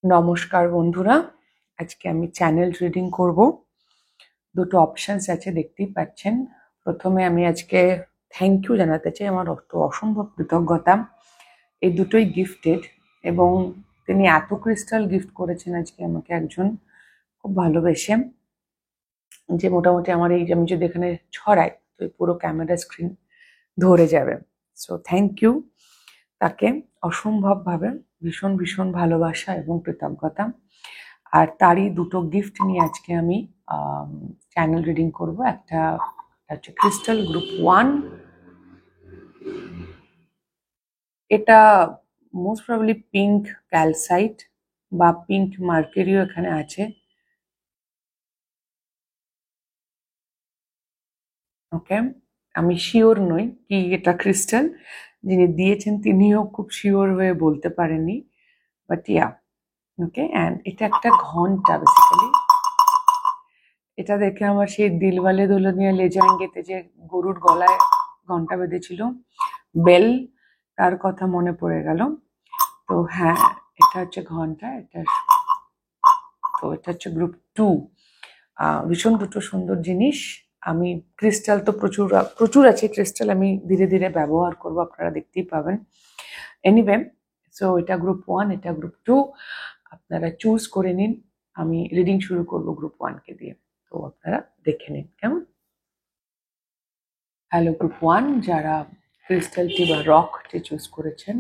নমস্কার বন্ধুরা, আজকে আমি চ্যানেল রিডিং করব। দুটো অপশনস আছে, দেখতেই পাচ্ছেন। প্রথমে আমি আজকে থ্যাংক ইউ জানাতে চাই, আমার অসম্ভব কৃতজ্ঞতা। এই দুটোই গিফটেড এবং তিনি এত ক্রিস্টাল গিফট করেছেন আজকে আমাকে একজন, খুব ভালোবেসে, যে মোটামুটি আমার এই যে আমি যদি এখানে ছড়াই তো এই পুরো ক্যামেরা স্ক্রিন ধরে যাবে। সো থ্যাংক ইউ তাকে অসম্ভবভাবে, ভীষণ ভীষণ ভালোবাসা এবং কৃতজ্ঞতা। আর তারই দুটো গিফট নিয়ে আজকে আমি চ্যানেল রিডিং করব। একটা হচ্ছে ক্রিস্টাল গ্রুপ 1, এটা মোস্ট প্রবাবলি পিঙ্ক ক্যালসাইট বা পিঙ্ক মার্কেরিও এখানে আছে। ওকে, আমি শিওর নই কি এটা ক্রিস্টাল, যিনি দিয়েছেন তিনিও খুব শিওর হয়ে বলতে পারেননি, বাট ইয়া ওকে। অ্যান্ড এটা একটা ঘন্টা বেসিক্যালি। এটা দেখে আমার সেই দিলওয়ালে দুলনিয়া লে জায়েঙ্গেতে যে গরুর গলায় ঘন্টা বেঁধেছিল বেল, তার কথা মনে পড়ে গেল। তো হ্যাঁ, এটা হচ্ছে ঘন্টা। এটা হচ্ছে গ্রুপ 2। ভীষণ দুটো সুন্দর জিনিস। আমি ক্রিস্টাল তো প্রচুর প্রচুর আছে, ক্রিস্টাল আমি ধীরে ধীরে ব্যবহার করব, আপনারা দেখতেই পাবেন। এনিওয়ে, সো এটা গ্রুপ 1, এটা গ্রুপ 2, আপনারা চুজ করে নিন। আমি রিডিং শুরু করব গ্রুপ 1 কে দিয়ে, তো আপনারা দেখে নিন কেমন। হ্যালো গ্রুপ 1, যারা ক্রিস্টালটি বা রকটি চুজ করেছেন।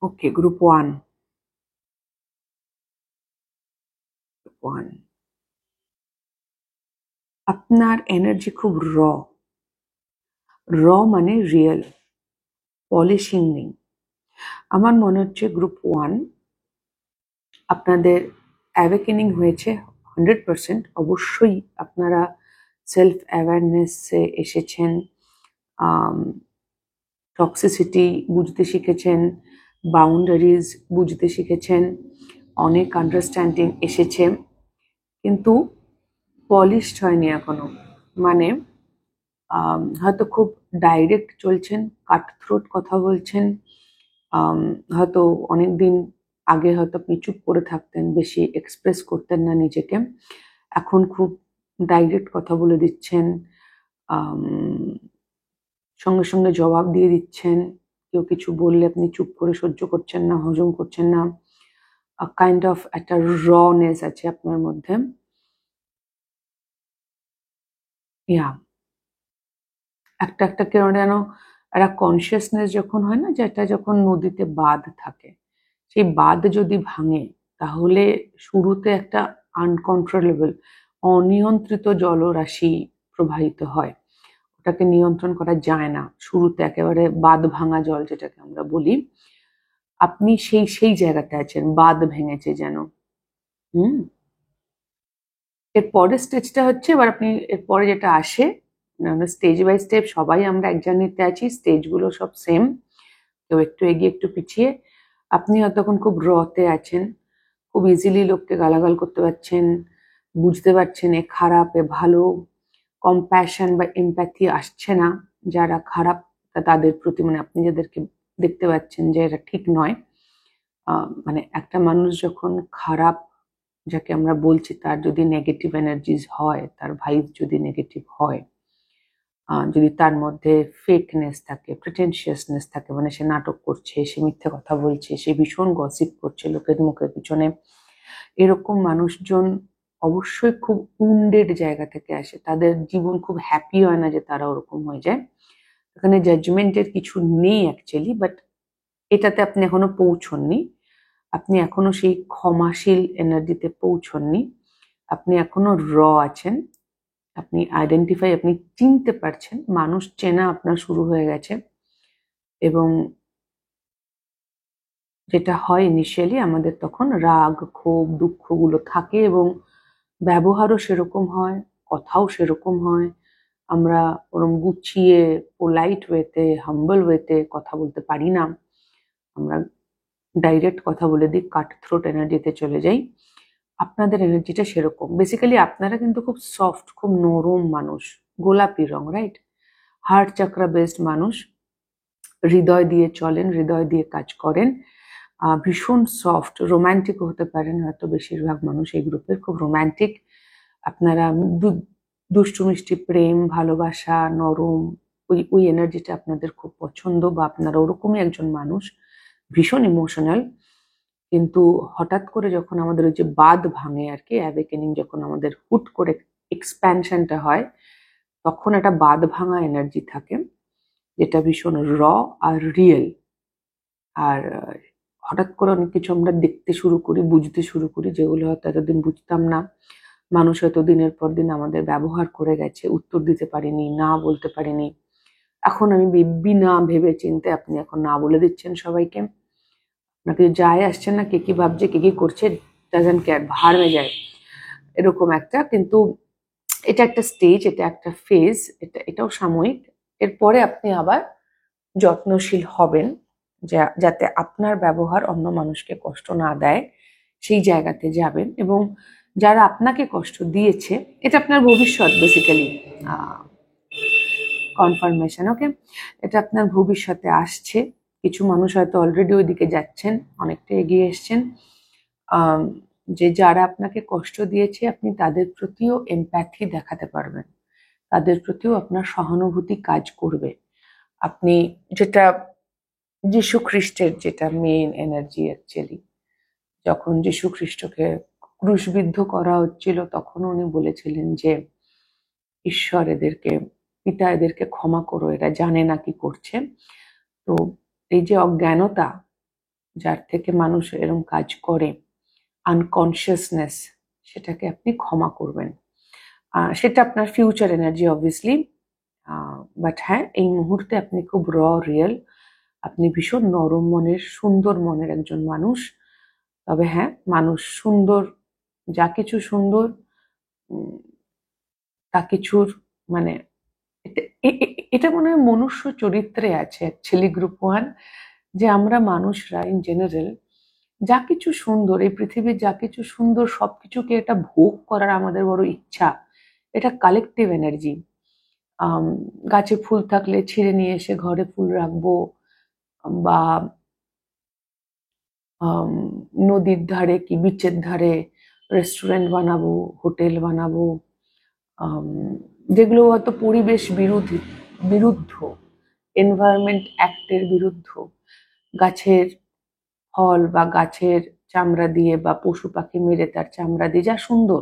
ওকে, গ্রুপ 1, আপনার এনার্জি খুব র মানে রিয়েল, পলিশিং নেই। আমার মনে হচ্ছে গ্রুপ 1 আপনাদের অ্যাওয়েকেনিং হয়েছে 100%। অবশ্যই আপনারা সেলফ অ্যাওয়ারনেসে এসেছেন, টক্সিসিটি বুঝতে শিখেছেন, বাউন্ডারিজ বুঝতে শিখেছেন, অনেক আন্ডারস্ট্যান্ডিং এসেছে, কিন্তু পলিশড হয়নি এখনো। মানে হয়তো খুব ডাইরেক্ট চলছেন, কাট থ্রোট কথা বলছেন। হয়তো অনেকদিন আগে হয়তো আপনি চুপ করে থাকতেন, বেশি এক্সপ্রেস করতেন না নিজেকে, এখন খুব ডাইরেক্ট কথা বলে দিচ্ছেন, সঙ্গে সঙ্গে জবাব দিয়ে দিচ্ছেন। কেউ কিছু বললে আপনি চুপ করে সহ্য করছেন না, হজম করছেন না। কাইন্ড অফ একটা রনেস আছে আপনার মধ্যে। ইয়া একটা কেন যেন একটা কনসিয়াসনেস যখন হয় না, যে এটা যখন নদীতে বাঁধ থাকে, সেই বাঁধ যদি ভাঙে তাহলে শুরুতে একটা আনকন্ট্রোলেবল, অনিয়ন্ত্রিত জলরাশি প্রবাহিত হয়, ওটাকে নিয়ন্ত্রণ করা যায় না। শুরুতে একেবারে বাঁধ ভাঙা জল যেটাকে আমরা বলি, আপনি সেই জায়গাতে আছেন, বাঁধ ভেঙেছে যেন। এর পরের স্টেজটা হচ্ছে, এবার আপনি এরপরে যেটা আসে, স্টেজ বাই স্টেপ সবাই আমরা এক জার্নিতে আছি, স্টেজগুলো সব সেম, কেউ একটু এগিয়ে একটু পিছিয়ে। আপনি তখন খুব রতে আছেন, খুব ইজিলি লোককে গালাগাল করতে পারছেন, বুঝতে পারছেন এ খারাপ এ ভালো, কম্প্যাশন বা এমপ্যাথি আসছে না যারা খারাপ তাদের প্রতি, মানে আপনি যাদেরকে দেখতে পাচ্ছেন যে এটা ঠিক নয়। মানে একটা মানুষ যখন খারাপ, যাকে আমরা বলছি, তার যদি নেগেটিভ এনার্জিস হয়, তার ভাইব যদি নেগেটিভ হয়, যদি তার মধ্যে ফেকনেস থাকে, প্রিটেনশিয়াসনেস থাকে, মানে সে নাটক করছে, সে মিথ্যে কথা বলছে, সে ভীষণ গসিপ করছে লোকের মুখের পিছনে, এরকম মানুষজন অবশ্যই খুব উন্ডেড জায়গা থেকে আসে। তাদের জীবন খুব হ্যাপি হয় না যে তারা ওরকম হয়ে যায়। এখানে জাজমেন্টের কিছু নেই অ্যাকচুয়ালি, বাট এটাতে আপনি এখনো পৌঁছননি। আপনি এখনো সেই ক্ষমাশীল এনার্জিতে পৌঁছননি। আপনি এখনো আছেন। আপনি আইডেন্টিফাই, আপনি চিনতে পারছেন, মানুষ চেনা আপনার শুরু হয়ে গেছে। এবং যেটা হয় ইনিশিয়ালি, আমাদের তখন রাগ, ক্ষোভ, দুঃখগুলো থাকে এবং ব্যবহারও সেরকম হয়, কথাও সেরকম হয়। আমরা ওরম গুছিয়ে পোলাইট ওয়েতে, হাম্বল ওয়েতে কথা বলতে পারি না। আমরা ডাইরেক্ট কথা বলে দিই, কাট থ্রোট এনার্জিতে চলে যাই। আপনাদের এনার্জিটা সেরকম। বেসিক্যালি আপনারা কিন্তু খুব সফট, খুব নরম মানুষ, গোলাপি রং, রাইট? হার্ট চাকরা বেসড মানুষ, হৃদয় দিয়ে চলেন, হৃদয় দিয়ে কাজ করেন। ভীষণ সফট, রোম্যান্টিক হতে পারেন হয়তো বেশিরভাগ মানুষ এই গ্রুপের, খুব রোম্যান্টিক। আপনারা দুষ্টু মিষ্টি প্রেম, ভালোবাসা, নরম, ওই এনার্জিটা আপনাদের খুব পছন্দ, বা আপনারা ওরকমই একজন মানুষ, ভীষণ ইমোশনাল। কিন্তু হঠাৎ করে যখন আমাদের ওই যে বাঁধ ভাঙে আর কি, অ্যাওয়েকেনিং যখন আমাদের হুট করে এক্সপ্যানশনটা হয়, তখন একটা বাঁধ ভাঙা এনার্জি থাকে, যেটা ভীষণ র আর রিয়েল। আর হঠাৎ করে অনেক কিছু আমরা দেখতে শুরু করি, বুঝতে শুরু করি, যেগুলো হয়তো এতদিন বুঝতাম না। মানুষ হয়তো দিনের পর দিন আমাদের ব্যবহার করে গেছে, উত্তর দিতে পারিনি, না বলতে পারিনি। এখন আমি বিনা ভেবে চিন্তে আপনি এখন না বলে দিচ্ছেন সবাইকে। আপনাকে যায় আসছে না, কে কি ভাবছে, কে কি করছে, ডাজন্ট কেয়ার, ভাড় হয়ে যায় এরকম একটা। কিন্তু এটা একটা স্টেজ, এটা একটা ফেজ, এটাও সাময়িক। এরপরে আপনি আবার যত্নশীল হবেন, যাতে আপনার ব্যবহার অন্য মানুষকে কষ্ট না দেয়, সেই জায়গাতে যাবেন। এবং যারা আপনাকে কষ্ট দিয়েছে, এটা আপনার ভবিষ্যৎ বেসিক্যালি কনফার্মেশন, ওকে? এটা আপনার ভবিষ্যতে আসছে। কিছু মানুষ হয়তো অলরেডি ওইদিকে যাচ্ছেন, অনেকটা এগিয়ে এসছেন। যে যারা আপনাকে কষ্ট দিয়েছে, আপনি তাদের প্রতিও এমপ্যাথি দেখাতে পারবেন, তাদের প্রতিও আপনার সহানুভূতি কাজ করবে। আপনি যেটা যীশু খ্রিস্টের যেটা মেইন এনার্জি অ্যাকচুয়ালি, যখন যীশু খ্রিস্টকে ক্রুশবিদ্ধ করা হচ্ছিল, তখন উনি বলেছিলেন যে ঈশ্বর এদেরকে, পিতা এদেরকে ক্ষমা করো, এরা জানে না কি করছে। তো এই যে অজ্ঞানতা, যার থেকে মানুষ এরকম কাজ করে, আনকনসিয়াসনেস, সেটাকে আপনি ক্ষমা করবেন। সেটা আপনার ফিউচার এনার্জি অবভিয়াসলি, বাট হ্যাঁ, এই মুহূর্তে আপনি খুব রিয়েল, আপনি ভীষণ নরম মনের, সুন্দর মনের একজন মানুষ। তবে হ্যাঁ, মানুষ সুন্দর, যা কিছু সুন্দর, তা কিছুর মানে এটা মনে হয় মনুষ্য চরিত্রে আছে অ্যাকচুয়ালি, গ্রুপ 1, যে আমরা মানুষরা ইন জেনারেল যা কিছু সুন্দর, এই পৃথিবীর যা কিছু সুন্দর, সবকিছুকে এটা ভোগ করার আমাদের বড় ইচ্ছা। এটা কালেকটিভ এনার্জি। গাছে ফুল থাকলে ছিঁড়ে নিয়ে এসে ঘরে ফুল রাখবো, বা নদীর ধারে কি বিচের ধারে রেস্টুরেন্ট বানাবো, হোটেল বানাবো, যেগুলো হয়তো পরিবেশ বিরুদ্ধ, এনভায়রনমেন্ট অ্যাক্টের বিরুদ্ধ, গাছের ফল বা গাছের চামড়া দিয়ে বা পশু পাখি মেরে তার চামড়া দিয়ে যা সুন্দর,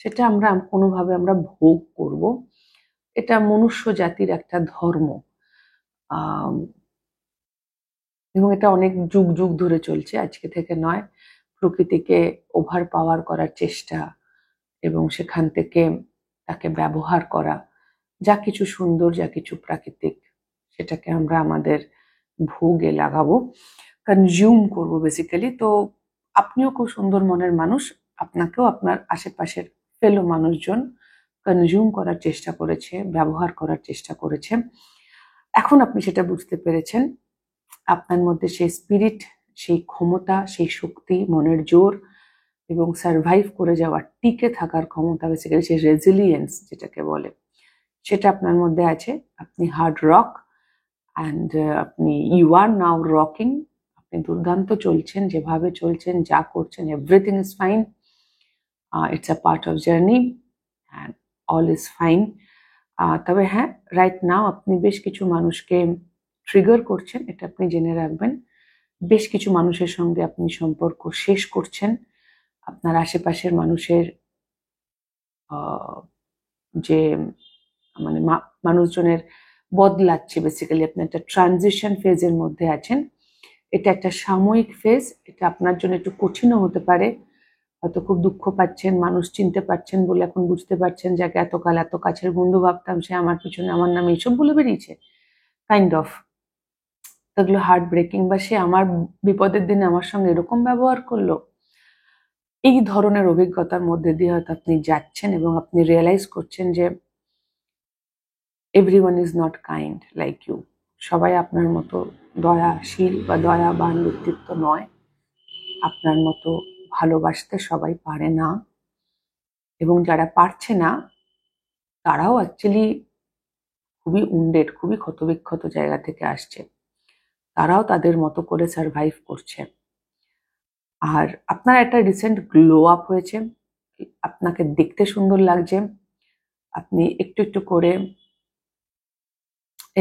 সেটা আমরা কোনোভাবে আমরা ভোগ করব। এটা মনুষ্য জাতির একটা ধর্ম, এবং এটা অনেক যুগ যুগ ধরে চলছে, আজকে থেকে নয়। প্রকৃতিকে ওভার পাওয়ার করার চেষ্টা, এবং সেখান থেকে তাকে ব্যবহার করা, যা কিছু সুন্দর, যা কিছু প্রাকৃতিক, সেটাকে আমরা আমাদের ভোগে লাগাবো, কনজিউম করবো বেসিক্যালি। তো আপনিও খুব সুন্দর মনের মানুষ, আপনাকেও আপনার আশেপাশের ফেলো মানুষজন কনজিউম করার চেষ্টা করেছে, ব্যবহার করার চেষ্টা করেছে। এখন আপনি সেটা বুঝতে পেরেছেন, আপনার মধ্যে সেই স্পিরিট, সেই ক্ষমতা, সেই শক্তি, মনের জোর, এবং সারভাইভ করে যাওয়ার, টিকে থাকার ক্ষমতা, বেসিক্যালি সেই রেজিলিয়েন্স যেটাকে বলে, সেটা আপনার মধ্যে আছে। আপনি হার্ড রক, অ্যান্ড আপনি ইউ আর নাও রকিং। আপনি দুর্দান্ত চলছেন, যেভাবে চলছেন, যা করছেন, everything is fine. It's a part of journey, and all is fine. তবে হ্যাঁ, রাইট নাও আপনি বেশ কিছু মানুষকে ট্রিগার করছেন, এটা আপনি জেনে রাখবেন। বেশ কিছু মানুষের সঙ্গে আপনি সম্পর্ক শেষ করছেন। আপনার আশেপাশের মানুষের যে মানে মানুষজনের বদলাচ্ছে, বেসিক্যালি আপনি একটা ট্রানজিশন ফেজের মধ্যে আছেন। এটা একটা সাময়িক ফেজ, এটা আপনার জন্য একটু কঠিনও হতে পারে। হয়তো খুব দুঃখ পাচ্ছেন, মানুষ চিনতে পারছেন বলে এখন বুঝতে পারছেন, যাকে এতকাল এত কাছের বন্ধু ভাবতাম, সে আমার পিছনে আমার নামে এইসব বলে বেরিয়েছে, কাইন্ড অফ। এগুলো হার্ট ব্রেকিং, বা সে আমার বিপদের দিনে আমার সঙ্গে এরকম ব্যবহার করলো। এই ধরনের অভিজ্ঞতার মধ্যে দিয়ে হয়তো আপনি যাচ্ছেন, এবং আপনি রিয়েলাইজ করছেন যে everyone is not kind like you. সবাই আপনার মতো দয়াশীল বা দয়াবান ব্যক্তিত্ব নয়, আপনার মতো ভালোবাসতে সবাই পারে না, এবং যারা পারছে না তারাও অ্যাকচুয়ালি খুবই উন্ডেড, খুবই ক্ষতবিক্ষত জায়গা থেকে আসছে। তারাও তাদের মতো করে সারভাইভ করছে। আর আপনার একটা রিসেন্ট গ্লো আপ হয়েছে, আপনাকে দেখতে সুন্দর লাগছে, আপনি একটু একটু করে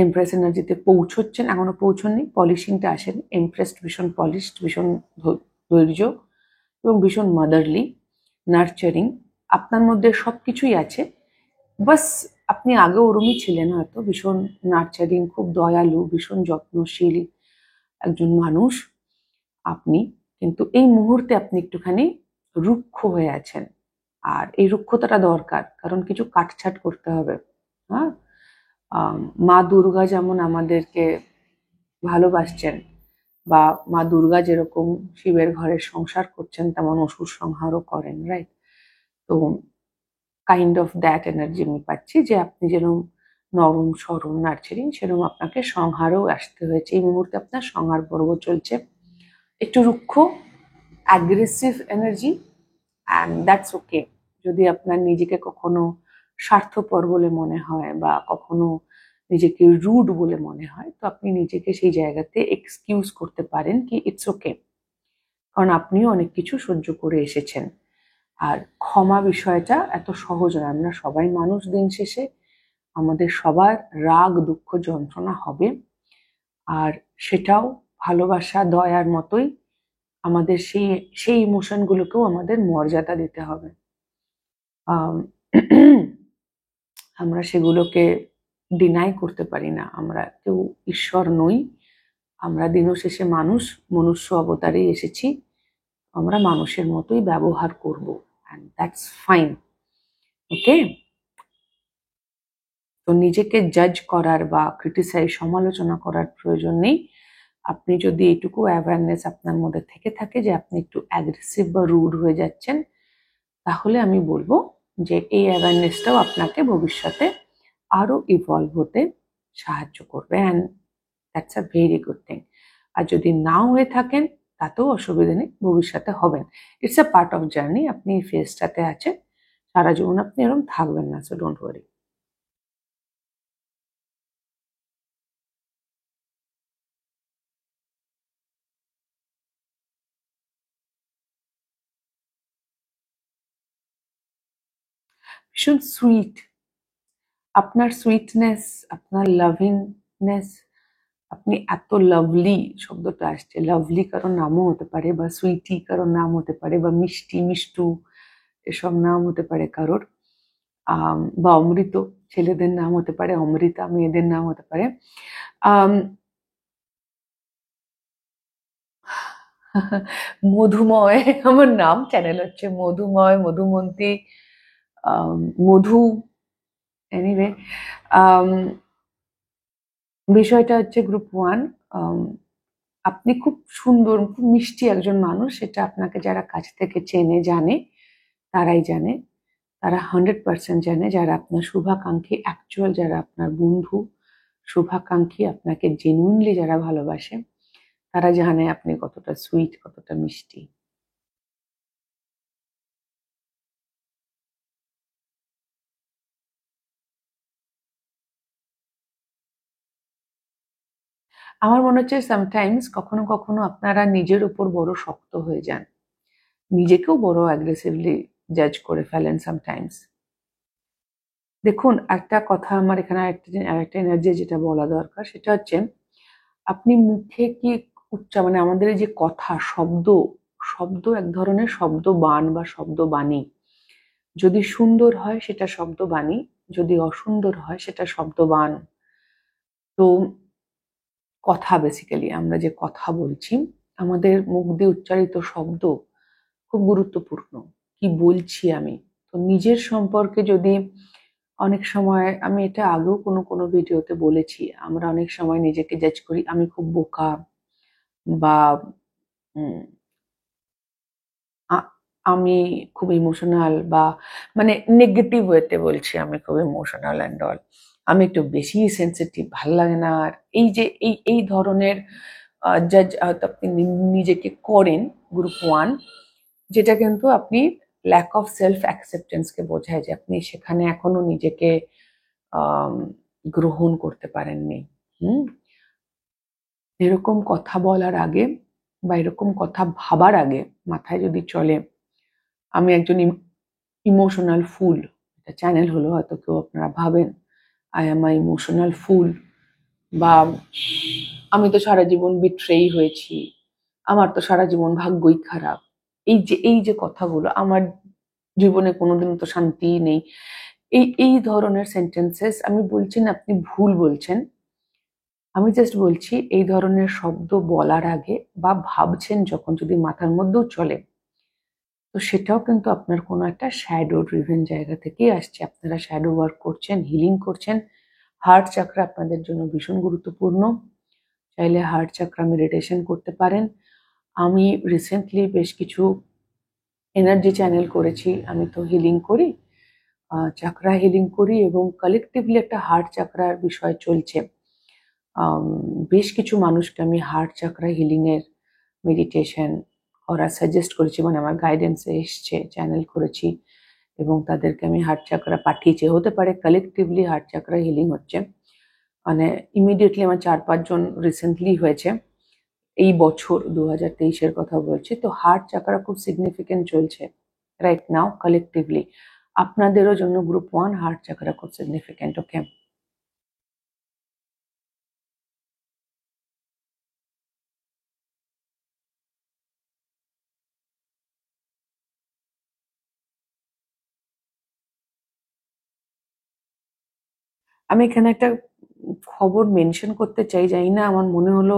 এমপ্রেস এনার্জিতে পৌঁছচ্ছেন, এখনো পৌঁছননি, পলিশিংটা আসেনি। এমপ্রেসড ভীষণ পলিশড, ভীষণ ধৈর্য এবং ভীষণ মাদারলি, নার্চারিং, আপনার মধ্যে সবকিছুই আছে। বাস আপনি আগে ওরমই ছিলেন হয়তো, ভীষণ নার্চারিং, খুব দয়ালু, ভীষণ যত্নশীল একজন মানুষ আপনি, কিন্তু এই মুহূর্তে আপনি একটুখানি রুক্ষ হয়ে আছেন। আর এই রুক্ষতাটা দরকার, কারণ কিছু কাটছাট করতে হবে। হ্যাঁ, মা দুর্গা যেমন আমাদেরকে ভালোবাসছেন, বা মা দুর্গা যেরকম শিবের ঘরে সংসার করছেন, তেমন অসুর সংহারও করেন, রাইট? তো কাইন্ড অফ দ্যাট এনার্জি আমি পাচ্ছি, যে আপনি যেরকম নরম সরম নার্চারিং, সেরকম আপনাকে সংহারও আসতে হয়েছে। এই মুহূর্তে আপনার সংহার পর্ব চলছে, একটু রুক্ষ, aggressive energy, and that's okay. যদি আপনার নিজেকে কখনো স্বার্থপর বলে মনে হয়, বা কখনো নিজেকে রুড বলে মনে হয়, তো আপনি নিজেকে সেই জায়গাতে এক্সকিউজ করতে পারেন কি ইটস ওকে, কারণ আপনিও অনেক কিছু সহ্য করে এসেছেন। আর ক্ষমা বিষয়টা এত সহজ নয়, আমরা সবাই মানুষ, দিন শেষে আমাদের সবার রাগ দুঃখ যন্ত্রণা হবে, আর সেটাও ভালোবাসা দয়ার মতোই আমাদের সেই সেই ইমোশনগুলোকেও আমাদের মর্যাদা দিতে হবে। আমরা সেগুলোকে ডিনাই করতে পারি না, আমরা কেউ ঈশ্বর নই, আমরা দিনশেষে মানুষ, মনুষ্য অবতারেই এসেছি, আমরা মানুষের মতোই ব্যবহার করব, অ্যান্ড দ্যাটস ফাইন, ওকে? তো নিজেকে জাজ করার বা ক্রিটিসাইজ, সমালোচনা করার প্রয়োজন নেই। আপনি যদি এইটুকু অ্যাওয়ারনেস আপনার মধ্যে থেকে থাকে যে আপনি একটু অ্যাগ্রেসিভ বা রুড হয়ে যাচ্ছেন, তাহলে আমি বলবো যে এই অ্যাওয়ারনেসটাও আপনাকে ভবিষ্যতে আরো ইভলভ হতে সাহায্য করবে, and that's a very good thing. আর যদি নাও হয়ে থাকেন, তাতেও অসুবিধা নেই, ভবিষ্যতে হবেন। It's a part of journey. আপনি এই ফেজটাতে আছেন, সারা জীবন আপনি এরকম থাকবেন না, সো ডোন্ট ওয়ারি। ভীষণ সুইট, আপনার সুইটনেস, আপনার লাভিংনেস, আপনি এত লাভলি, শব্দটা আসছে, লাভলি কারোর নামও হতে পারে, বা সুইটি কারোর নাম হতে পারে, বা মিষ্টি মিষ্টু এসব নাম হতে পারে কারোর, বা অমৃত ছেলেদের নাম হতে পারে, অমৃতা মেয়েদের নাম হতে পারে। মধুময় আমার নাম, চ্যানেল হচ্ছে মধুময়, মধুমন্তী, মধু, এনিওয়ে, বিষয়টা হচ্ছে গ্রুপ 1। আপনি খুব সুন্দর, খুব মিষ্টি একজন মানুষ, সেটা আপনাকে যারা কাছ থেকে চেনে জানে, তারাই জানে, তারা 100% জানে, যারা আপনার শুভাকাঙ্ক্ষী, অ্যাকচুয়াল যারা আপনার বন্ধু, শুভাকাঙ্ক্ষী, আপনাকে জেনুইনলি যারা ভালোবাসে, তারা জানে আপনি কতটা সুইট, কতটা মিষ্টি। আমার মনে হচ্ছে সামটাইমস, কখনো কখনো আপনারা নিজের উপর বড় শক্ত হয়ে যান, নিজেকেও বড় অ্যাগ্রেসিভলি জাজ করে ফেলেন সামটাইমস। দেখুন, একটা কথা আমার এখানে আরেকটা এনার্জি যেটা বলা দরকার, সেটা হচ্ছে আপনি মুখে কি মানে আমাদের এই যে কথা, শব্দ, শব্দ এক ধরনের শব্দ বাণ বা শব্দ বাণী। যদি সুন্দর হয় সেটা শব্দ বাণী, যদি অসুন্দর হয় সেটা শব্দ বাণ। তো কথা, বেসিক্যালি আমরা যে কথা বলছি, আমাদের মুখ দিয়ে উচ্চারিত শব্দ খুব গুরুত্বপূর্ণ। কি বলছি আমি, তো নিজের সম্পর্কে যদি অনেক সময়, আমি এটা আগেও কোনো কোনো ভিডিওতে বলেছি, আমরা অনেক সময় নিজেকে জাজ করি, আমি খুব বোকা, বা উম, আমি খুব ইমোশনাল, বা মানে নেগেটিভ ওয়েতে বলছি, আমি খুব ইমোশনাল অ্যান্ড অল, আমি একটু বেশি সেন্সিটিভ, ভাল লাগে না। আর এই যে এই ধরনের জাজ হয়তো আপনি নিজেকে করেন গ্রুপ 1, যেটা কিন্তু আপনি ল্যাক অফ সেলফ অ্যাকসেপ্টেন্সকে বোঝায়, যে আপনি সেখানে এখনো নিজেকে আম, গ্রহণ করতে পারেননি। হুম, এরকম কথা বলার আগে বা এরকম কথা ভাবার আগে মাথায় যদি চলে আমি একজন ইমোশনাল ফুল, এটা চ্যানেল হলো, হয়তো কেউ আপনারা ভাবেন I am I emotional fool, বা আমি তো সারা জীবন বিট্রেই হয়েছি, আমার তো সারা জীবন ভাগ্যই খারাপ, এই যে কথাগুলো, আমার জীবনে কোনোদিন তো শান্তি নেই, এই ধরনের সেন্টেন্সেস, আমি বলছি না আপনি ভুল বলছেন, আমি জাস্ট বলছি এই ধরনের শব্দ বলার আগে বা ভাবছেন যখন যদি মাথার মধ্যেও চলে, তো সেটাও কিন্তু আপনার কোনো একটা শ্যাডো ড্রিভেন জায়গা থেকেই আসছে। আপনারা শ্যাডো ওয়ার্ক করছেন, হিলিং করছেন। হার্ট চাকরা আপনাদের জন্য ভীষণ গুরুত্বপূর্ণ। চাইলে হার্ট চাকরা মেডিটেশন করতে পারেন। আমি রিসেন্টলি বেশ কিছু এনার্জি চ্যানেল করেছি, আমি তো হিলিং করি, চাকরা হিলিং করি, এবং কালেকটিভলি একটা হার্ট চাকরার বিষয় চলছে। বেশ কিছু মানুষকে আমি হার্ট চাকরা হিলিং এর মেডিটেশন করা সাজেস্ট করেছি, মানে আমার গাইডেন্সে এসছে, চ্যানেল করেছি এবং তাদেরকে আমি হার্ট চাকরা পাঠিয়েছি। হতে পারে কালেকটিভলি হার্ট চাকরা হিলিং হচ্ছে, মানে ইমিডিয়েটলি আমার 4-5 জন রিসেন্টলি হয়েছে, এই বছর 2023-এর কথা বলছি। তো হার্ট চাকরা খুব সিগনিফিকেন্ট চলছে রাইট নাও কালেকটিভলি। আপনাদেরও জন্য গ্রুপ 1 হার্ট চাকরা খুব সিগনিফিকেন্ট। ওকে, আমি এখানে একটা খবর মেনশন করতে চাই, জানি না, আমার মনে হলো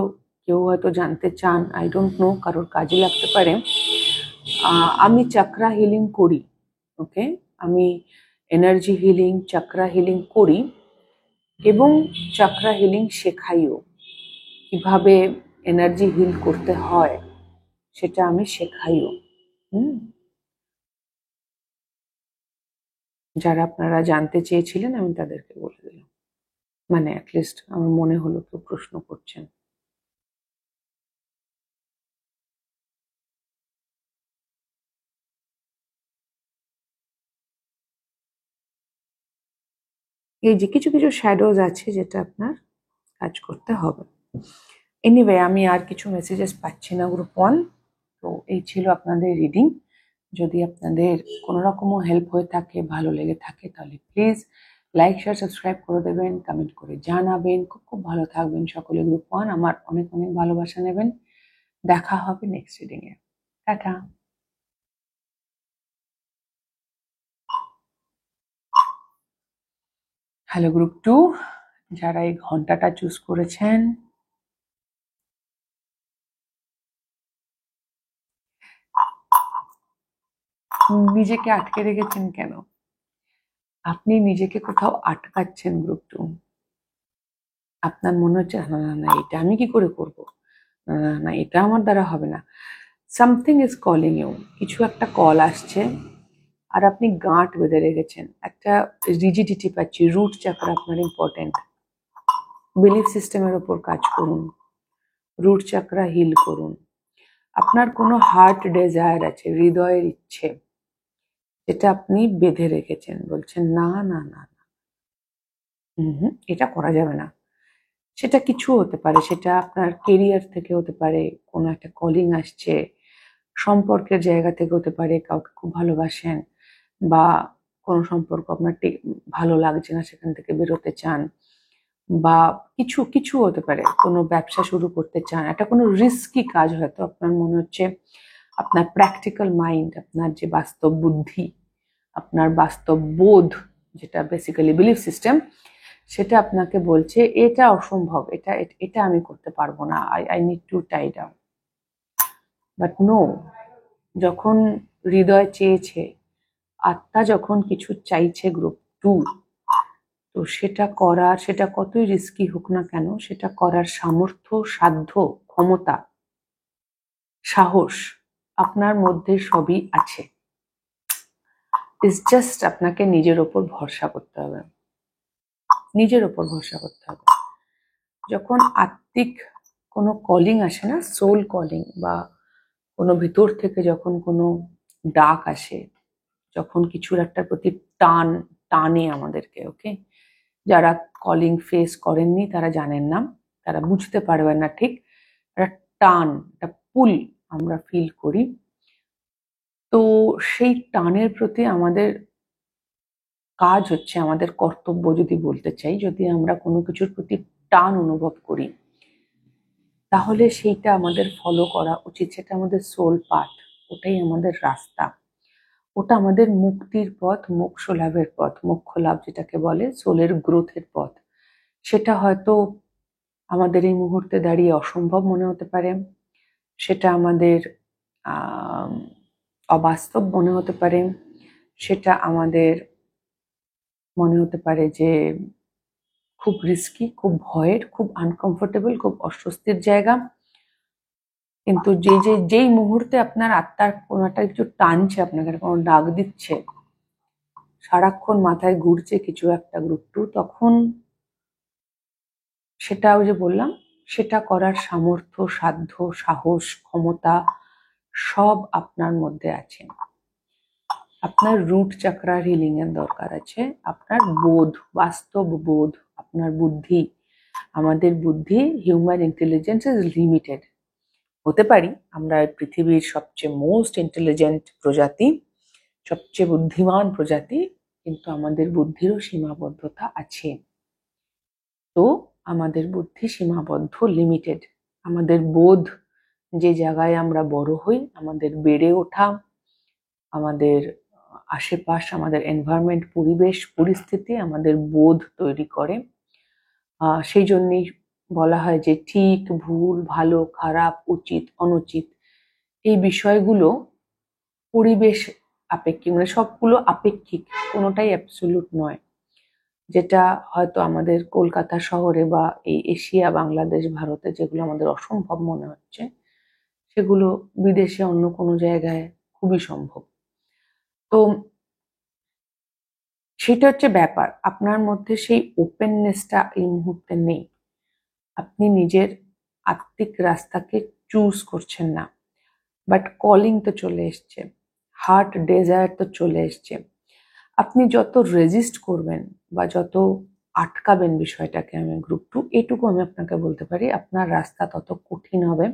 কেউ হয়তো জানতে চান, আই ডোন্ট নো, কারোর কাজে লাগতে পারে। আমি চাকরা হিলিং করি, ওকে, আমি এনার্জি হিলিং, চাকরা হিলিং করি এবং চাকরা হিলিং শেখাইও। কিভাবে এনার্জি হিল করতে হয় সেটা আমি শেখাইও। যারা আপনারা জানতে চেয়েছিলেন আমি তাদেরকে বলে দিলাম, মানে অ্যাটলিস্ট আমার মনে হলো কেউ প্রশ্ন করছেন। এই যে কিছু কিছু শ্যাডোজ আছে যেটা আপনার কাজ করতে হবে। এনিওয়ে, আমি আর কিছু মেসেজেস পাচ্ছি না গ্রুপ 1। তো এই ছিল আপনাদের রিডিং। যদি আপনাদের কোনো রকমও হেল্প হয়ে থাকে, ভালো লেগে থাকে, তাহলে প্লিজ লাইক, শেয়ার, সাবস্ক্রাইব করে দেবেন, কমেন্ট করে জানাবেন। খুব খুব ভালো থাকবেন সকলে গ্রুপ 1। আমার অনেক অনেক ভালোবাসা নেবেন। দেখা হবে next reading a. Tata. Hello group 2, যারা এই ঘন্টাটা চুজ করেছেন, নিজেকে আটকে রেখেছেন কেন? আপনি নিজেকে কোথাও আটকাচ্ছেন গ্রুপ 2। আপনার মনে হচ্ছে না না না, এটা আমি কি করে করব, না না না, এটা আমার দ্বারা হবে না। সামথিং ইজ কলিং ইউ, কিছু একটা কল আসছে আর আপনি গাঁট বেঁধে রেখেছেন। একটা রিজিডিটি পাচ্ছি, রুট চাকরা আপনার ইম্পর্টেন্ট। বিলিফ সিস্টেমের ওপর কাজ করুন, রুট চাকরা হিল করুন। আপনার কোনো হার্ট ডেজায়ার আছে, হৃদয়ের ইচ্ছে, যেটা আপনি বেঁধে রেখেছেন, বলছেন না না না না, এটা করা যাবে না। সেটা কিছু হতে পারে, সেটা আপনার কেরিয়ার থেকে হতে পারে, কোনো একটা কলিং আসছে, সম্পর্কের জায়গা থেকে হতে পারে, কাউকে খুব ভালোবাসেন বা কোনো সম্পর্ক আপনার ভালো লাগছে না, সেখান থেকে বেরোতে চান, বা কিছু কিছু হতে পারে, কোনো ব্যবসা শুরু করতে চান, একটা কোনো রিস্কি কাজ, হয়তো আপনার মনে হচ্ছে আপনার প্র্যাকটিক্যাল মাইন্ড, আপনার যে বাস্তব বুদ্ধি, আপনার বাস্তব বোধ, যেটা বেসিক্যালি বিলিফ সিস্টেম, সেটা আপনাকে বলছে এটা অসম্ভব, এটা এটা আমি করতে পারবো না, I need to tie down. But no, যখন হৃদয় চেয়েছে, আত্মা যখন কিছু চাইছে গ্রুপ 2, তো সেটা করার, সেটা কতই রিস্কি হোক না কেন, সেটা করার সামর্থ্য, সাধ্য, ক্ষমতা, সাহস আপনার মধ্যে সবই আছে। ইটস জাস্ট আপনাকে নিজের ওপর ভরসা করতে হবে, নিজের ওপর ভরসা করতে হবে। যখন আত্মিক কোনো কলিং আসে না, সোল কলিং, বা কোনো ভিতর থেকে যখন কোনো ডাক আসে, যখন কিছুর একটা প্রতি টান টানে আমাদেরকে, ওকে, যারা কলিং ফেস করেননি তারা জানেন না, তারা বুঝতে পারবেন না ঠিক, একটা টান, একটা পুল আমরা ফিল করি। তো সেই টানের প্রতি আমাদের কাজ হচ্ছে, আমাদের কর্তব্য যদি বলতে চাই, যদি আমরা কোনো কিছুর প্রতি টান অনুভব করি তাহলে সেইটা আমাদের ফলো করা উচিত। সেটা আমাদের সোল পাথ, ওটাই আমাদের রাস্তা, ওটা আমাদের মুক্তির পথ, মোক্ষ লাভের পথ। মোক্ষ লাভ যেটাকে বলে, সোলের গ্রোথের পথ। সেটা হয়তো আমাদের এই মুহূর্তে দাঁড়িয়ে অসম্ভব মনে হতে পারে, সেটা আমাদের অবাস্তব মনে হতে পারে, সেটা আমাদের মনে হতে পারে যে খুব রিস্কি, খুব ভয়ের, খুব আনকমফোর্টেবল, খুব অস্বস্তির জায়গা। কিন্তু যেই মুহূর্তে আপনার আত্মার কোনো একটা কিছু টানছে, আপনাকে কোনো ডাক দিচ্ছে, সারাক্ষণ মাথায় ঘুরছে কিছু একটা গ্রুপ টু, তখন সেটা ওই যে বললাম, সেটা করার সামর্থ্য, সাধ্য, সাহস, ক্ষমতা সব আপনার মধ্যে আছে। আপনার রুট চাকরার হিলিং এর দরকার আছে, আপনার বোধ, বাস্তব বোধ, আপনার বুদ্ধি। আমাদের বুদ্ধি, হিউম্যান ইন্টেলিজেন্স ইজ লিমিটেড। হতে পারি আমরা পৃথিবীর সবচেয়ে মোস্ট ইন্টেলিজেন্ট প্রজাতি, সবচেয়ে বুদ্ধিমান প্রজাতি, কিন্তু আমাদের বুদ্ধিরও সীমাবদ্ধতা আছে। তো আমাদের বুদ্ধি সীমাবদ্ধ, লিমিটেড। আমাদের বোধ, যে জায়গায় আমরা বড় হই, আমাদের বেড়ে ওঠা, আমাদের আশেপাশ, আমাদের এনভায়রনমেন্ট, পরিবেশ, পরিস্থিতি আমাদের বোধ তৈরি করে। সেই জন্যই বলা হয় যে ঠিক, ভুল, ভালো, খারাপ, উচিত, অনুচিত, এই বিষয়গুলো পরিবেশ আপেক্ষিক, মানে সবগুলো আপেক্ষিক, কোনোটাই অ্যাবসলিউট নয়। যেটা হয়তো আমাদের কলকাতা শহরে বা এই এশিয়া, বাংলাদেশ, ভারতে যেগুলো আমাদের অসম্ভব মনে হচ্ছে, সেগুলো বিদেশে অন্য কোনো জায়গায় খুবই সম্ভব। তো সেটা হচ্ছে ব্যাপার, আপনার মধ্যে সেই ওপেননেসটা এই মুহূর্তে নেই। আপনি নিজের আত্মিক রাস্তাকে চুজ করছেন না, বাট কলিং তো চলে এসছে, হার্ট ডেজায়ার তো চলে এসছে। আপনি যত রেজিস্ট করবেন বা যত আটকাবেন বিষয়টাকে, আমি গ্রুপ টু এটুকু আমি আপনাকে বলতে পারি, আপনার রাস্তা তত কঠিন হবে।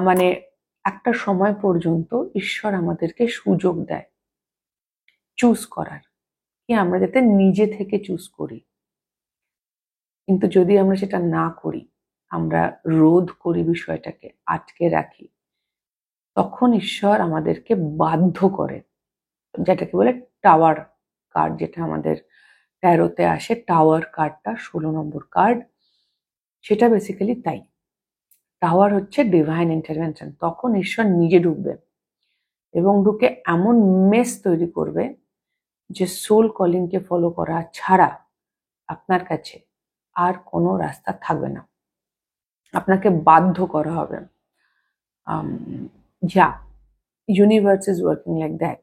মানে একটা সময় পর্যন্ত ঈশ্বর আমাদেরকে সুযোগ দেয় চুজ করার, কি আমরা যাতে নিজে থেকে চুজ করি। কিন্তু যদি আমরা সেটা না করি, আমরা রোধ করি, বিষয়টাকে আটকে রাখি, তখন ঈশ্বর আমাদেরকে বাধ্য করে, যেটাকে বলে টাওয়ার কার্ড, যেটা আমাদের ট্যারোতে আসে, টাওয়ার কার্ডটা 16 নম্বর কার্ড, সেটা বেসিক্যালি তাই। টাওয়ার হচ্ছে ডিভাইন ইন্টারভেনশন। তখন ঈশ্বর নিজে ঢুকবে এবং ঢুকে এমন মেস তৈরি করবে যে সোল কলিংকে ফলো করা ছাড়া আপনার কাছে আর কোনো রাস্তা থাকবে না, আপনাকে বাধ্য করা হবে। Universe is working like that.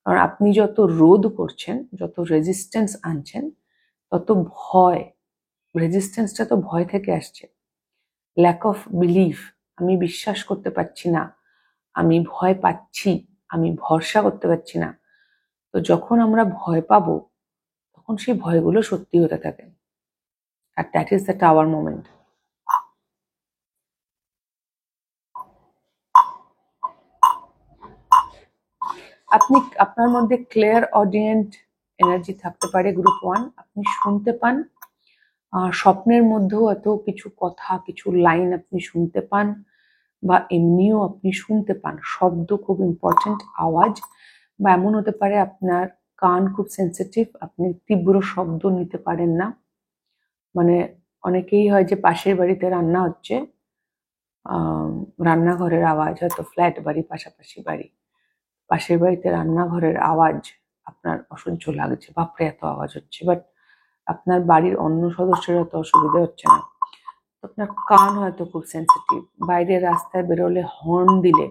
কারণ আপনি যত রোধ করছেন, যত রেজিস্ট্যান্স আনছেন, তত ভয়, রেজিস্ট্যান্সটা তো ভয় থেকে আসছে, ল্যাক অফ বিলিফ, আমি বিশ্বাস করতে পারছি না, আমি ভয় পাচ্ছি, আমি ভরসা করতে পারছি না। তো যখন আমরা ভয় পাবো, তখন সেই ভয়গুলো সত্যি হতে থাকে, আর that is the tower moment. আপনার মধ্যে ক্লিয়ার অডিয়েন্ট এনার্জি থাকতে পারে গ্রুপ 1। আপনি শুনতে পান, স্বপ্নের মধ্যেও এত কিছু কথা, কিছু লাইন আপনি শুনতে পান, বা এমনিও আপনি শুনতে পান। শব্দ খুব ইম্পর্টেন্ট, আওয়াজ, বা এমন হতে পারে আপনার কান খুব সেন্সিটিভ, আপনি তীব্র শব্দ নিতে পারেন না। মানে অনেকেই হয় যে পাশের বাড়িতে রান্না হচ্ছে, রান্নাঘরের আওয়াজ, হয়তো ফ্ল্যাট বাড়ি, পাশাপাশি বাড়ি, পাশের বাড়িতে রান্নাঘরের আওয়াজ আপনার অসহ্য লাগছে, বাপরে এত আওয়াজ হচ্ছে, বাট আপনার বাড়ির অন্য সদস্যরা তো অসুবিধা হচ্ছে না। আপনার কান হয়তো খুব সেন্সিটিভ, বাইরের রাস্তায় বেরোলে হর্ন দিলে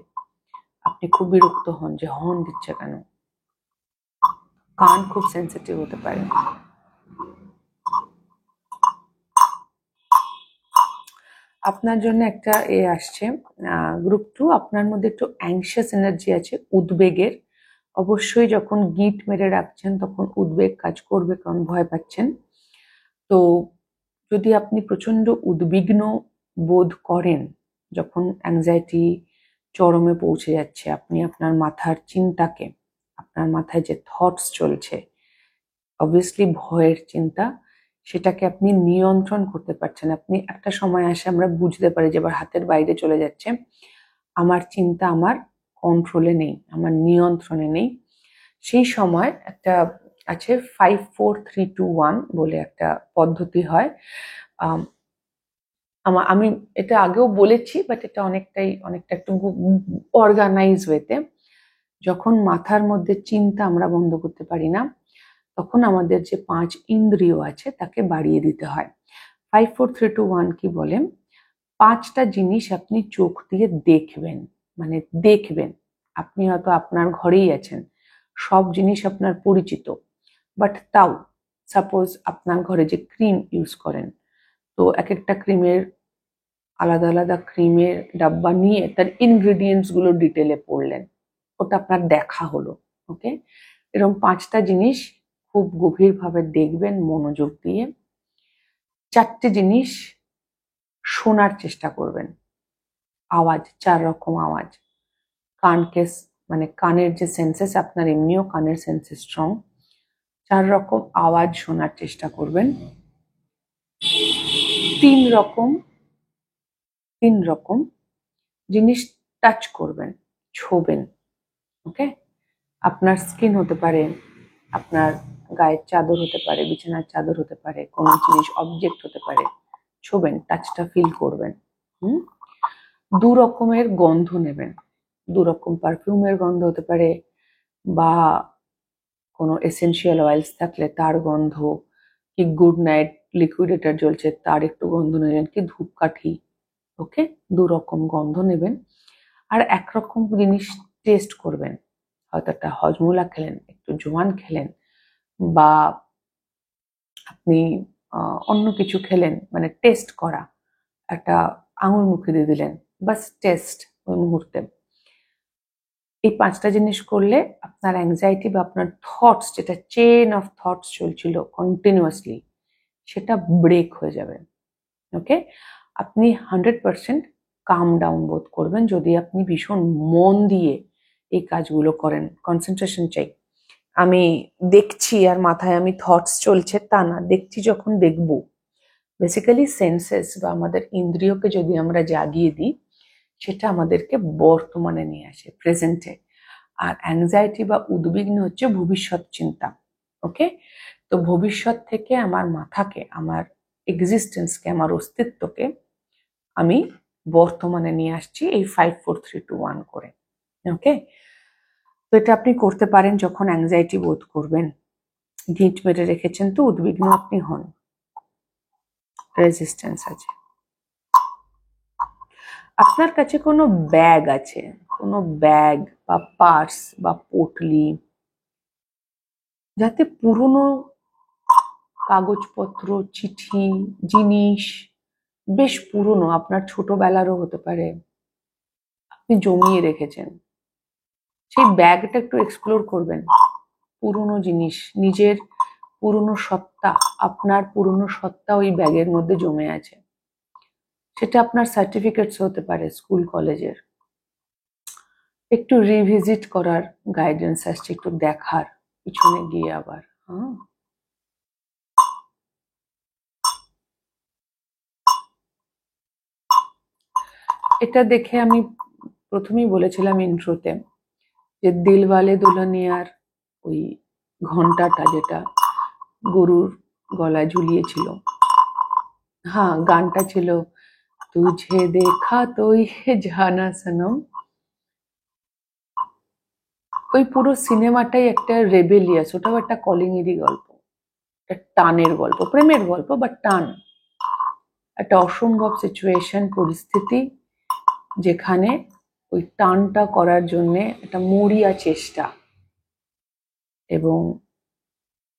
আপনি খুব বিরক্ত হন যে হর্ন দিচ্ছে কেন। কান খুব সেন্সিটিভ হতে পারে। আপনার জন্য একটা আসছে গ্রুপ 2, আপনার মধ্যে একটু অ্যাংশিয়াস এনার্জি আছে, উদ্বেগের। অবশ্যই যখন গিট মেরে রাখছেন তখন উদ্বেগ কাজ করবে, কারণ ভয় পাচ্ছেন। তো যদি আপনি প্রচন্ড উদ্বিগ্ন বোধ করেন, যখন অ্যাংজাইটি চরমে পৌঁছে যাচ্ছে, আপনি আপনার মাথার চিন্তাকে, আপনার মাথায় যে থটস চলছে, অবভিয়াসলি ভয়ের চিন্তা, সেটাকে আপনি নিয়ন্ত্রণ করতে পারছেন। আপনি একটা সময় আসে আমরা বুঝতে পারি যে এবার হাতের বাইরে চলে যাচ্ছে, আমার চিন্তা আমার কন্ট্রোলে নেই, আমার নিয়ন্ত্রণে নেই। সেই সময় একটা আছে 5 4 3 2 1 বলে একটা পদ্ধতি হয়। আমি এটা আগেও বলেছি, বাট এটা অনেকটা একটু অর্গানাইজ ওয়েতে। যখন মাথার মধ্যে চিন্তা আমরা বন্ধ করতে পারি না, তখন আমাদের যে 5 ইন্দ্রিয় আছে তাকে বাড়িয়ে দিতে হয়। 5 4 3 2 1 কি বলেন? 5টা জিনিস আপনি চোখ দিয়ে দেখবেন, মানে দেখবেন। আপনি হয়তো আপনার ঘরেই আছেন, সব জিনিস আপনার পরিচিত, বাট তাও সাপোজ আপনার ঘরে যে ক্রিম ইউজ করেন, তো এক একটা ক্রিমের আলাদা আলাদা ক্রিমের ডাব্বা নিয়ে তার ইনগ্রেডিয়েন্টস গুলো ডিটেলে পড়লেন, ওটা আপনার দেখা হলো। ওকে, এরকম 5টা জিনিস খুব গভীরভাবে দেখবেন মনোযোগ দিয়ে। 4টে জিনিস শোনার চেষ্টা করবেন, আওয়াজ, 4 রকম আওয়াজ। কানকে, মানে কানের যে সেন্সেস, আপনার এমনিও কানের সেন্সেস স্ট্রং, 4 রকম আওয়াজ শোনার চেষ্টা করবেন। 3 রকম জিনিস টাচ করবেন, ছোবেন। ওকে, আপনার স্কিন হতে পারে, আপনার গায়ের চাদর হতে পারে, বিছানার চাদর হতে পারে, কোনো জিনিস অবজেক্ট হতে পারে, ছোবেন, টাচটা ফিল করবেন। 2 রকমের গন্ধ নেবেন, 2 রকম পারফিউমের গন্ধ হতে পারে, বা কোনো এসেনশিয়াল অয়েলস থাকলে তার গন্ধ, কি গুড নাইট লিকুইডেটর জ্বলছে তার একটু গন্ধ নেবেন, কি ধূপকাঠি। ওকে, 2 রকম গন্ধ নেবেন। আর 1 রকম জিনিস টেস্ট করবেন, হয়তো একটা হজমোলা খেলেন, একটু জোয়ান খেলেন, বা আপনি অন্য কিছু খেলেন, মানে টেস্ট করা, একটা আঙুল মুখে দিয়ে দিলেন, বাস টেস্ট ওই মুহূর্তে। এই 5টা জিনিস করলে আপনার অ্যাংজাইটি বা আপনার থটস, যেটা চেন অফ থটস চলছিল কন্টিনিউয়াসলি, সেটা ব্রেক হয়ে যাবে। ওকে, আপনি 100% কাম ডাউন বোধ করবেন যদি আপনি ভীষণ মন দিয়ে এই কাজগুলো করেন। কনসেন্ট্রেশন চাই। আমি দেখছি আর মাথায় আমি থটস চলছে তা না, দেখছি যখন দেখব। বেসিক্যালি সেন্সেস বা আমাদের ইন্দ্রিয়কে যদি আমরা জাগিয়ে দিই, সেটা আমাদেরকে বর্তমানে নিয়ে আসে, প্রেজেন্টে। আর অ্যাংজাইটি বা উদ্বিগ্ন হচ্ছে ভবিষ্যৎ চিন্তা। ওকে, তো ভবিষ্যৎ থেকে আমার মাথাকে, আমার এক্সিস্টেন্সকে, আমার অস্তিত্বকে আমি বর্তমানে নিয়ে আসছি এই 5 4 3 2 1 করে। ওকে, তো এটা আপনি করতে পারেন যখন অ্যাংজাইটি বোধ করবেন। গিঁট মেরে রেখেছেন তো উদ্বিগ্ন আপনি হন, রেজিস্ট্যান্স আছে। আপনার কাছে কোনো ব্যাগ আছে, কোনো ব্যাগ বা পার্স বা পটলি, যাতে পুরনো কাগজপত্র, চিঠি, জিনিস, বেশ পুরনো, আপনার ছোটবেলারও হতে পারে, আপনি জমিয়ে রেখেছেন। সেই ব্যাগটা একটু এক্সপ্লোর করবেন। পুরনো জিনিস, নিজের পুরনো সত্তা, আপনার পুরনো সত্তা ওই ব্যাগের মধ্যে জমে আছে। সেটা আপনার সার্টিফিকেটস হতে পারে স্কুল কলেজের। একটু রিভিজিট করার গাইডেন্স আসছে, একটু দেখার পিছনে গিয়ে আবার। এটা দেখে আমি প্রথমেই বলেছিলাম ইন্ট্রোতে যে দিলওয়ালে দুলহানিয়ার ওই ঘন্টাটা যেটা গরুর গলায় ঝুলিয়েছিল, হ্যাঁ গানটা ছিল তুঝে দেখা তো ইয়ে জানা সনম। ওই পুরো সিনেমাটাই একটা রেবেলিয়াস, ওটাও একটা কলিংয়েরই গল্প, একটা টানের গল্প, প্রেমের গল্প বা টান, একটা অসম্ভব সিচুয়েশন, পরিস্থিতি, যেখানে ওই টানটা করার জন্যে একটা মরিয়া চেষ্টা, এবং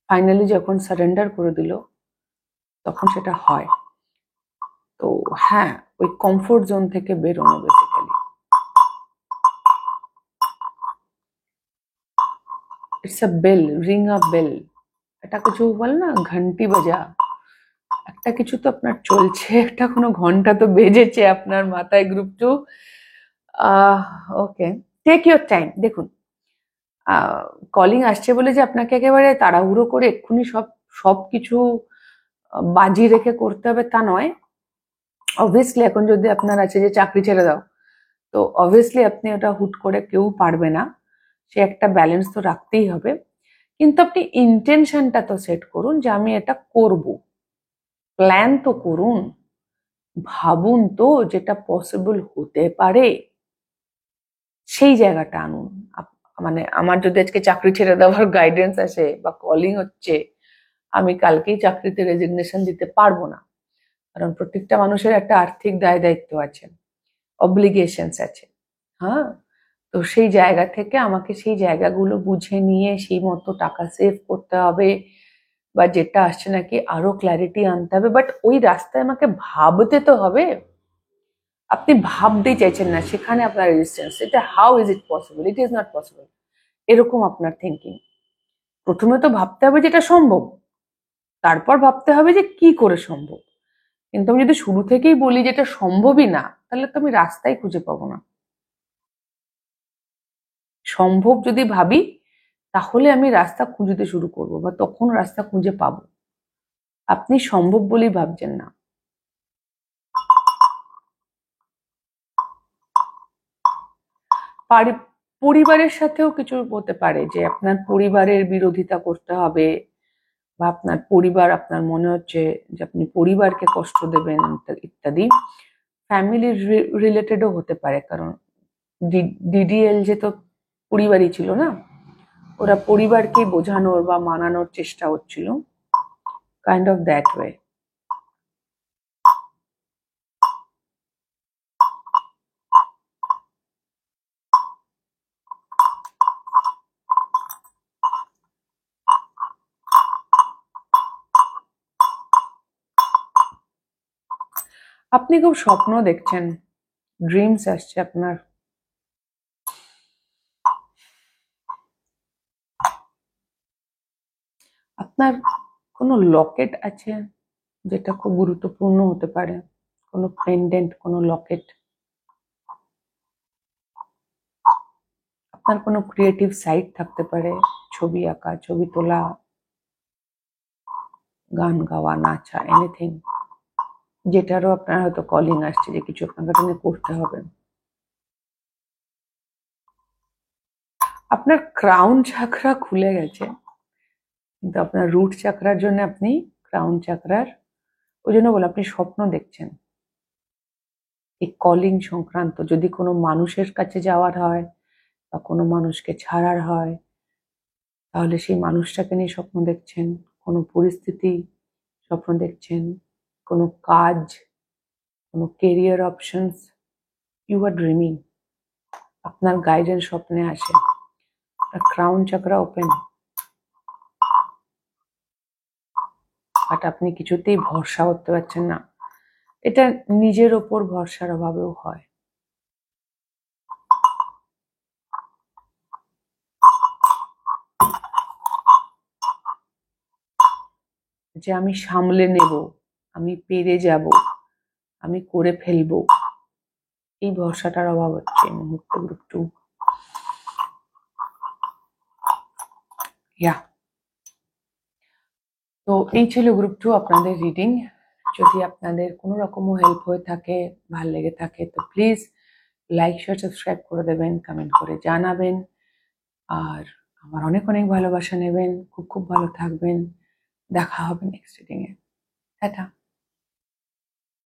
ফাইনালি যখন সারেন্ডার করে দিল তখন সেটা হয়। তো হ্যাঁ, ওই কমফোর্ট জোন থেকে বেরোনো basically. It's a bell, ring a bell, এটা কিছু বলে না, ঘন্টি বাজা, একটা কিছু তো আপনার চলছে, একটা কোনো ঘন্টা তো বেজেছে আপনার মাথায় group two. Okay, take your time. দেখুন, কলিং আসছে বলে যে আপনাকে একেবারে তাড়াহুড়ো করে এক্ষুনি সবকিছু বাজি রেখে করতে হবে তা নয়। অবভিয়াসলি এখন যদি আপনার আছে যে চাকরি ছেড়ে দাও, তো অবভিয়াসলি আপনি ওটা হুট করে কেউ পারবে না, সে একটা ব্যালেন্স তো রাখতেই হবে। কিন্তু আপনি ইন্টেনশনটা তো সেট করুন যে আমি এটা করব, প্ল্যান তো করুন, ভাবুন তো যেটা পসিবল হতে পারে, সেই জায়গাটা আনুন। মানে আমার যদি আজকে চাকরি ছেড়ে দেওয়ার গাইডেন্স আসে বা কলিং হচ্ছে, আমি কালকেই চাকরিতে রেজিগনেশন দিতে পারবো না, কারণ প্রত্যেকটা মানুষের একটা আর্থিক দায় দায়িত্ব আছে, অব্লিগেশনস আছে। হ্যাঁ, তো সেই জায়গা থেকে আমাকে সেই জায়গাগুলো বুঝে নিয়ে সেই মতো টাকা সেভ করতে হবে, বা যেটা আসছে নাকি আরো ক্ল্যারিটি আনতে হবে। বাট ওই রাস্তায় আমাকে ভাবতে তো হবে। আপনি ভাবতেই চাইছেন না, সেখানে আপনার রেজিস্ট্যান্স। এটা how is it possible, it is not possible, এরকম আপনার থিঙ্কিং। প্রথমে তো ভাবতে হবে যেটা সম্ভব, তারপর ভাবতে হবে যে কি করে সম্ভব। কিন্তু আমি যদি শুরু থেকেই বলি যেটা সম্ভবই না, তাহলে তো আমি রাস্তাই খুঁজে পাবো না। সম্ভব যদি ভাবি, তাহলে আমি রাস্তা খুঁজতে শুরু করব, বা তখন রাস্তা খুঁজে পাবো। আপনি সম্ভব বলেই ভাবছেন না। পরিবারের সাথেও কিছু হতে পারে যে আপনার পরিবারের বিরোধিতা করতে হবে, বা আপনার পরিবার, আপনার মনে হচ্ছে যে আপনি পরিবারকে কষ্ট দেবেন ইত্যাদি। ফ্যামিলি রিলেটেডও হতে পারে, কারণ ডিডিএল যে তো পরিবারই ছিল না, ওরা পরিবারকেই বোঝানোর বা মানানোর চেষ্টা হচ্ছিল, কাইন্ড অফ দ্যাট ওয়ে। আপনি খুব স্বপ্ন দেখছেন, ড্রিমস আসছে আপনার। আপনার কোনো লকেট আছে যেটা খুব গুরুত্বপূর্ণ হতে পারে, কোনো পেন্ডেন্ট, কোনো লকেট। আপনার কোনো ক্রিয়েটিভ সাইড থাকতে পারে, ছবি আঁকা, ছবি তোলা, গান গাওয়া, নাচা, এনিথিং, যেটারও আপনার হয়তো কলিং আসছে যে কিছু আপনাকে নিয়ে করতে হবে। আপনার ক্রাউন চাকরা খুলে গেছে, কিন্তু আপনার রুট চাকরার জন্য আপনি ক্রাউন চাকরার, ওই জন্য বলে আপনি স্বপ্ন দেখছেন এই কলিং সংক্রান্ত। যদি কোনো মানুষের কাছে যাওয়ার হয় বা কোনো মানুষকে ছাড়ার হয়, তাহলে সেই মানুষটাকে নিয়ে স্বপ্ন দেখছেন, কোনো পরিস্থিতি স্বপ্ন দেখছেন, কোনো কাজ, কোনো career options, you are dreaming. আপনার গাইডেন্স স্বপ্নে আসে, ক্রাউন চাকরা ওপেন, বাট আপনি কিছুতেই ভরসা করতে পারছেন না। এটা নিজের ওপর ভরসার অভাবেও হয়। যে আমি সামলে নেব, আমি পেরে যাব, আমি করে ফেলবো, এই ভরসাটার অভাব হচ্ছে এই মুহূর্তে গ্রুপ টু। তো এই ছিল গ্রুপ টু আপনাদের রিডিং। যদি আপনাদের কোনো রকমও হেল্প হয়ে থাকে, ভাল লেগে থাকে, তো প্লিজ লাইক, শেয়ার, সাবস্ক্রাইব করে দেবেন, কমেন্ট করে জানাবেন, আর আমার অনেক অনেক ভালোবাসা নেবেন। খুব খুব ভালো থাকবেন। দেখা হবে নেক্সট রিডিং এ। টাটা।